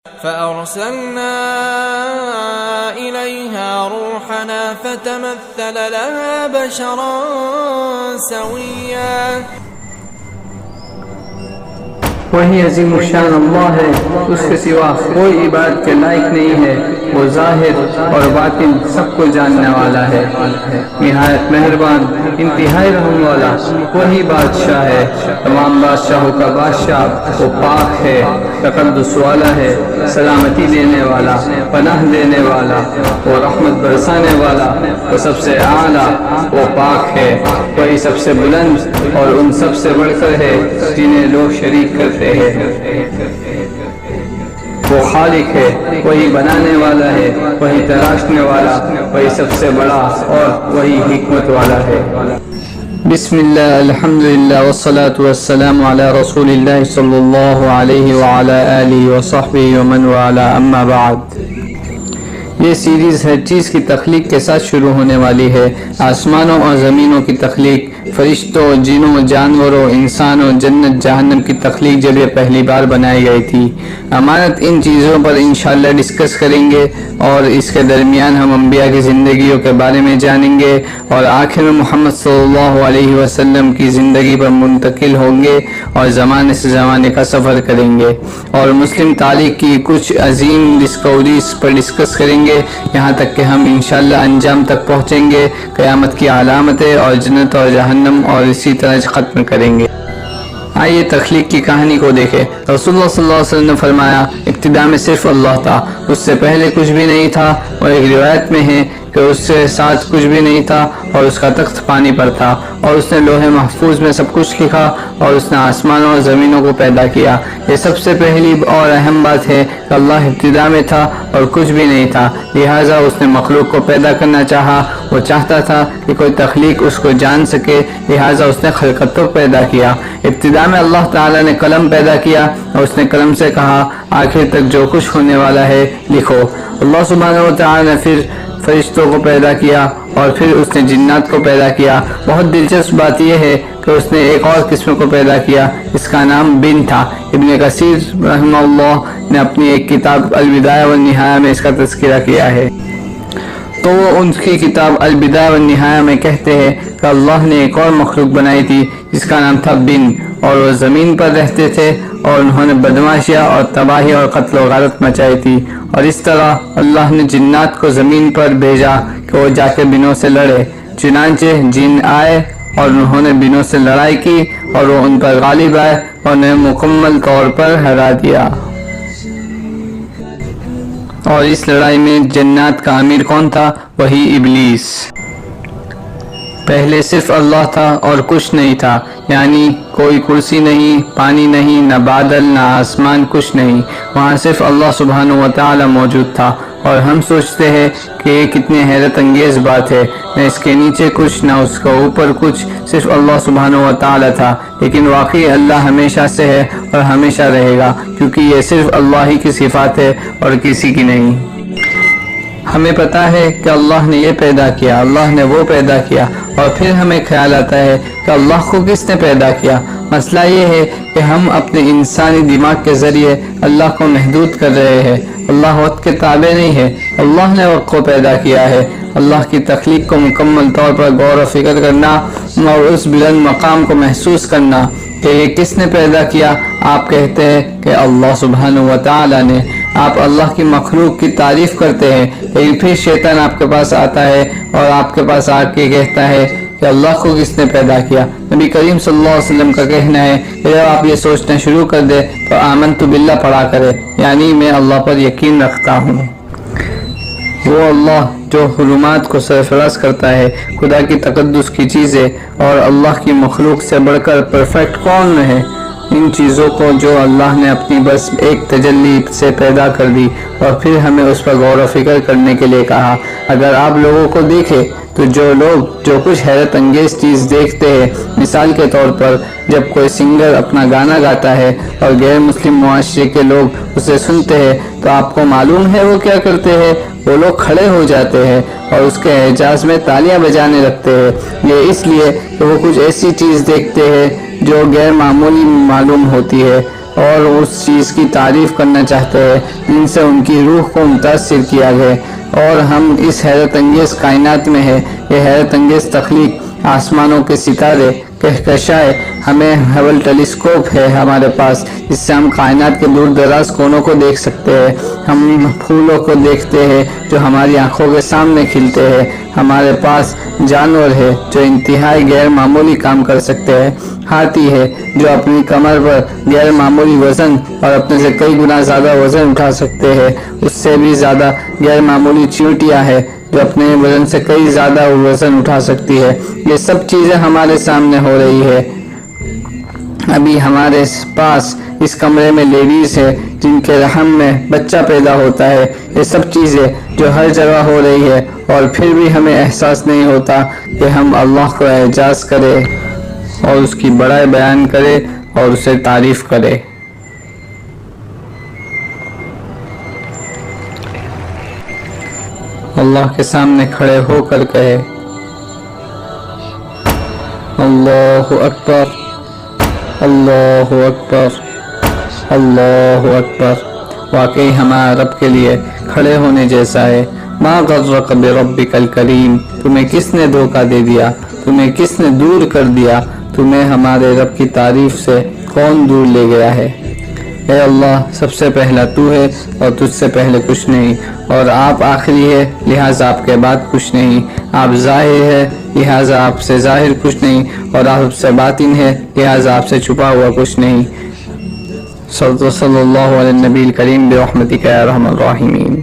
فأرسلنا إليها روحنا فتمثل لها بشرا سويا. وہی عظیم الشان اللہ ہے، اس کے سوا کوئی عبادت کے لائق نہیں ہے، وہ ظاہر اور باطن سب کو جاننے والا ہے، نہایت مہربان انتہائی رحم والا وہی بادشاہ ہے، تمام بادشاہوں کا بادشاہ، وہ پاک ہے، تقدس والا ہے، سلامتی دینے والا، پناہ دینے والا، وہ رحمت برسانے والا، وہ سب سے اعلیٰ، وہ پاک ہے، وہی سب سے بلند اور ان سب سے بڑھ کر ہے جنہیں لوگ شریک کرتے ہیں، وہ خالق ہے، وہی بنانے والا ہے، وہی تراشنے والا، وہی سب سے بڑا اور وہی حکمت والا ہے۔ بسم اللہ، الحمدللہ، والصلاة والسلام علی رسول اللہ صلی اللہ علیہ وعلی آلہ وصحبہ ومن والاه، اما بعد۔ یہ سیریز ہر چیز کی تخلیق کے ساتھ شروع ہونے والی ہے، آسمانوں اور زمینوں کی تخلیق، فرشتوں، جنوں، جانوروں، انسانوں، جنت جہنم کی تخلیق جب یہ پہلی بار بنائی گئی تھی۔ امانت ان چیزوں پر انشاءاللہ ڈسکس کریں گے، اور اس کے درمیان ہم انبیاء کی زندگیوں کے بارے میں جانیں گے، اور آخر میں محمد صلی اللہ علیہ وسلم کی زندگی پر منتقل ہوں گے اور زمانے سے زمانے کا سفر کریں گے، اور مسلم تاریخ کی کچھ عظیم ڈسکوریز پر ڈسکس کریں گے، یہاں تک کہ ہم انشاءاللہ انجام تک پہنچیں گے، قیامت کی علامتیں اور جنت اور جہنم، اور اسی طرح ختم کریں گے۔ آئیے تخلیق کی کہانی کو دیکھیں۔ رسول اللہ صلی اللہ علیہ وسلم نے فرمایا، ابتدا میں صرف اللہ تھا، اس سے پہلے کچھ بھی نہیں تھا، اور ایک روایت میں ہے کہ اس سے ساتھ کچھ بھی نہیں تھا اور اس کا تخت پانی پر تھا، اور اس نے لوح محفوظ میں سب کچھ لکھا، اور اس نے آسمانوں اور زمینوں کو پیدا کیا۔ یہ سب سے پہلی اور اہم بات ہے کہ اللہ ابتدا میں تھا اور کچھ بھی نہیں تھا، لہٰذا اس نے مخلوق کو پیدا کرنا چاہا، وہ چاہتا تھا کہ کوئی تخلیق اس کو جان سکے، لہٰذا اس نے خلقت کو پیدا کیا۔ ابتدا میں اللہ تعالیٰ نے قلم پیدا کیا، اور اس نے قلم سے کہا آخر تک جو کچھ ہونے والا ہے لکھو۔ اللہ سبحانہ و تعالیٰ نے پھر فرشتوں کو پیدا کیا، اور پھر اس نے جنات کو پیدا کیا۔ بہت دلچسپ بات یہ ہے کہ اس نے ایک اور قسم کو پیدا کیا، اس کا نام بن تھا۔ ابن کثیر رحمہ اللہ نے اپنی ایک کتاب البدایہ والنہایہ میں اس کا تذکرہ کیا ہے۔ تو وہ ان کی کتاب البدایہ والنہایہ میں کہتے ہیں کہ اللہ نے ایک اور مخلوق بنائی تھی جس کا نام تھا بن، اور وہ زمین پر رہتے تھے، اور انہوں نے بدماشیاں اور تباہی اور قتل و غارت مچائی تھی، اور اس طرح اللہ نے جنات کو زمین پر بھیجا کہ وہ جا کے بنوں سے لڑے۔ چنانچہ جن آئے اور انہوں نے بنوں سے لڑائی کی، اور وہ ان پر غالب آئے اور انہیں مکمل طور پر ہرا دیا۔ اور اس لڑائی میں جنات کا امیر کون تھا؟ وہی ابلیس۔ پہلے صرف اللہ تھا اور کچھ نہیں تھا، یعنی کوئی کرسی نہیں، پانی نہیں، نہ بادل، نہ آسمان، کچھ نہیں، وہاں صرف اللہ سبحانہ و تعالی موجود تھا۔ اور ہم سوچتے ہیں کہ یہ کتنی حیرت انگیز بات ہے، نہ اس کے نیچے کچھ، نہ اس کا اوپر کچھ، صرف اللہ سبحانہ و تعالی تھا۔ لیکن واقعی اللہ ہمیشہ سے ہے اور ہمیشہ رہے گا، کیونکہ یہ صرف اللہ ہی کی صفات ہے اور کسی کی نہیں۔ ہمیں پتہ ہے کہ اللہ نے یہ پیدا کیا، اللہ نے وہ پیدا کیا، اور پھر ہمیں خیال آتا ہے کہ اللہ کو کس نے پیدا کیا۔ مسئلہ یہ ہے کہ ہم اپنے انسانی دماغ کے ذریعے اللہ کو محدود کر رہے ہیں۔ اللہ وقت کے تابع نہیں ہے، اللہ نے وقت کو پیدا کیا ہے۔ اللہ کی تخلیق کو مکمل طور پر غور و فکر کرنا اور اس بلند مقام کو محسوس کرنا کہ یہ کس نے پیدا کیا، آپ کہتے ہیں کہ اللہ سبحانہ و تعالی نے۔ آپ اللہ کی مخلوق کی تعریف کرتے ہیں، لیکن پھر شیطان آپ کے پاس آتا ہے اور آپ کے پاس آ کے کہتا ہے کہ اللہ کو کس نے پیدا کیا۔ نبی کریم صلی اللہ علیہ وسلم کا کہنا ہے کہ جب آپ یہ سوچنا شروع کر دیں تو آمنت باللہ پڑھا کرے، یعنی میں اللہ پر یقین رکھتا ہوں۔ وہ اللہ جو حرمات کو سرفراز کرتا ہے، خدا کی تقدس کی چیزیں اور اللہ کی مخلوق سے بڑھ کر پرفیکٹ کون ہے؟ ان چیزوں کو جو اللہ نے اپنی بس ایک تجلی سے پیدا کر دی، اور پھر ہمیں اس پر غور و فکر کرنے کے لیے کہا۔ اگر آپ لوگوں کو دیکھیں تو جو لوگ جو کچھ حیرت انگیز چیز دیکھتے ہیں، مثال کے طور پر جب کوئی سنگر اپنا گانا گاتا ہے اور غیر مسلم معاشرے کے لوگ اسے سنتے ہیں، تو آپ کو معلوم ہے وہ کیا کرتے ہیں؟ وہ لوگ کھڑے ہو جاتے ہیں اور اس کے اعجاز میں تالیاں بجانے لگتے ہیں۔ یہ اس لیے کہ وہ کچھ ایسی چیز دیکھتے ہیں جو غیر معمولی معلوم ہوتی ہے۔ اور اس چیز کی تعریف کرنا چاہتے ہیں جن سے ان کی روح کو متاثر کیا گیا، اور ہم اس حیرت انگیز کائنات میں ہے۔ یہ حیرت انگیز تخلیق، آسمانوں کے ستارے، کہکشائیں، ہمیں ہبل ٹیلیسکوپ ہے ہمارے پاس، جس سے ہم کائنات کے دور دراز کونوں کو دیکھ سکتے ہیں۔ ہم پھولوں کو دیکھتے ہیں جو ہماری آنکھوں کے سامنے کھلتے ہیں۔ ہمارے پاس جانور ہے جو انتہائی غیر معمولی کام کر سکتے ہیں۔ ہاتھی ہے جو اپنی کمر پر غیر معمولی وزن اور اپنے سے کئی گنا زیادہ وزن اٹھا سکتے ہیں۔ اس سے بھی زیادہ غیر معمولی چیونٹیاں ہے جو اپنے وزن سے کئی زیادہ وزن اٹھا سکتی ہے۔ یہ سب چیزیں ہمارے سامنے ہو رہی ہے۔ ابھی ہمارے پاس اس کمرے میں لیڈیز ہے جن کے رحم میں بچہ پیدا ہوتا ہے۔ یہ سب چیزیں جو ہر جگہ ہو رہی ہے، اور پھر بھی ہمیں احساس نہیں ہوتا کہ ہم اللہ کو اعزاز کرے اور اس کی بڑائی بیان کرے اور اسے تعریف کرے۔ اللہ کے سامنے کھڑے ہو کر کہے اللہ اکبر، اللہ اکبر، اللہ اکبر۔ واقعی ہمارا رب کے لیے کھڑے ہونے جیسا ہے۔ ما غرک بربک الکریم، تمہیں کس نے دھوکہ دے دیا، تمہیں کس نے دور کر دیا، تمہیں ہمارے رب کی تعریف سے کون دور لے گیا ہے؟ اے اللہ، سب سے پہلا تو ہے اور تجھ سے پہلے کچھ نہیں، اور آپ آخری ہے لہٰذا آپ کے بعد کچھ نہیں۔ آپ ظاہر ہے لہٰذا آپ سے ظاہر کچھ نہیں، اور آپ سب سے باطن ہے لہٰذا آپ سے چھپا ہوا کچھ نہیں۔ صلی اللہ علیہ نبی الکریم برحمتک یا ارحم الراحمین۔